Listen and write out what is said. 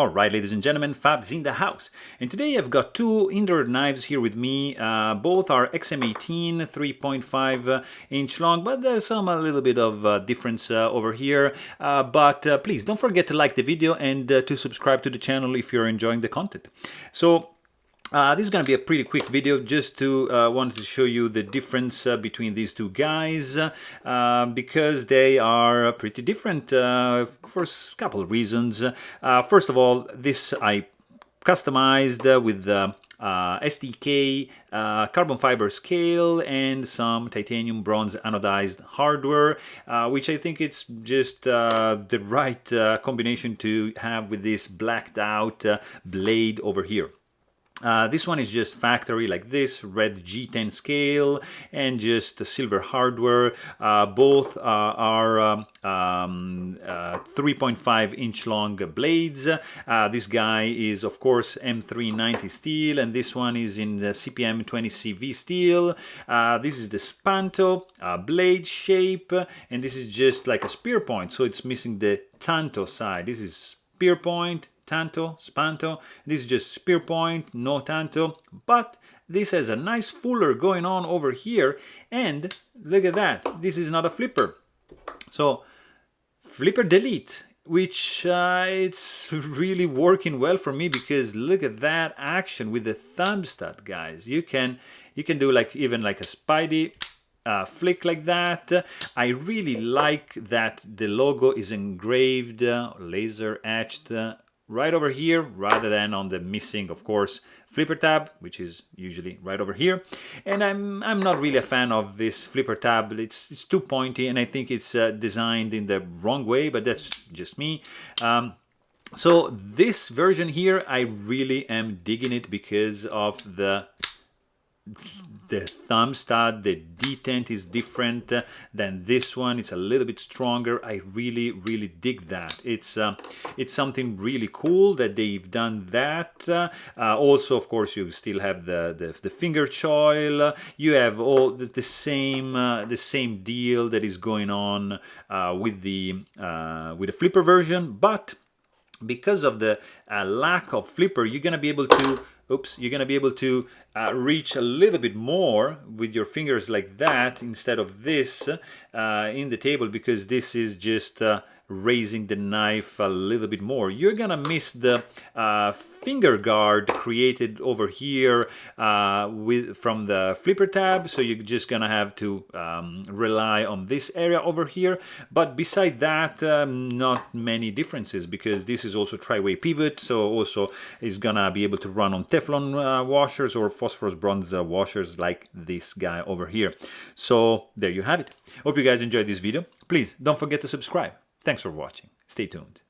Alright, ladies and gentlemen, Fab's in the house. And today I've got two Hinderer knives here with me. Both are XM-18, 3.5 inch long, but there's some a little bit of difference over here. But please don't forget to like the video and to subscribe to the channel if you're enjoying the content. So this is going to be a pretty quick video, just to wanted to show you the difference between these two guys, because they are pretty different for a couple of reasons. First of all, this I customized with the SDK, carbon fiber scale, and some titanium bronze anodized hardware, which I think it's just the right combination to have with this blacked out blade over here. This one is just factory like this, red G10 scale and just silver hardware. Both are 3.5 inch long blades. This guy is of course M390 steel, and this one is in the CPM 20CV steel. This is the Spanto blade shape, and this is just like a Spearpoint, so it's missing the Tanto side. This is Spearpoint, Tanto, Spanto. This is just Spearpoint, no Tanto, but this has a nice fuller going on over here, and look at that, this is not a flipper. So flipper delete, which it's really working well for me, because look at that action with the thumb stud, guys. You can do like even like a Spidey flick like that. I really like that the logo is engraved, laser etched right over here, rather than on the missing, of course, flipper tab, which is usually right over here. And I'm not really a fan of this flipper tab. It's too pointy, and I think it's designed in the wrong way, but that's just me. So this version here, I really am digging it because of the thumb stud. The detent is different than this one. It's a little bit stronger. I really dig that. It's something really cool that they've done that. Also, of course, you still have the finger choil. You have all the same deal that is going on with the flipper version, but because of the lack of flipper, you're gonna be able to reach a little bit more with your fingers like that, instead of this in the table, because this is just raising the knife a little bit more. You're gonna miss the finger guard created over here from the flipper tab, so you're just gonna have to rely on this area over here. But beside that, not many differences, because this is also tri-way pivot, so also is gonna be able to run on Teflon washers or phosphorus bronze washers like this guy over here. So there you have it. Hope you guys enjoyed this video. Please don't forget to subscribe. Thanks for watching. Stay tuned.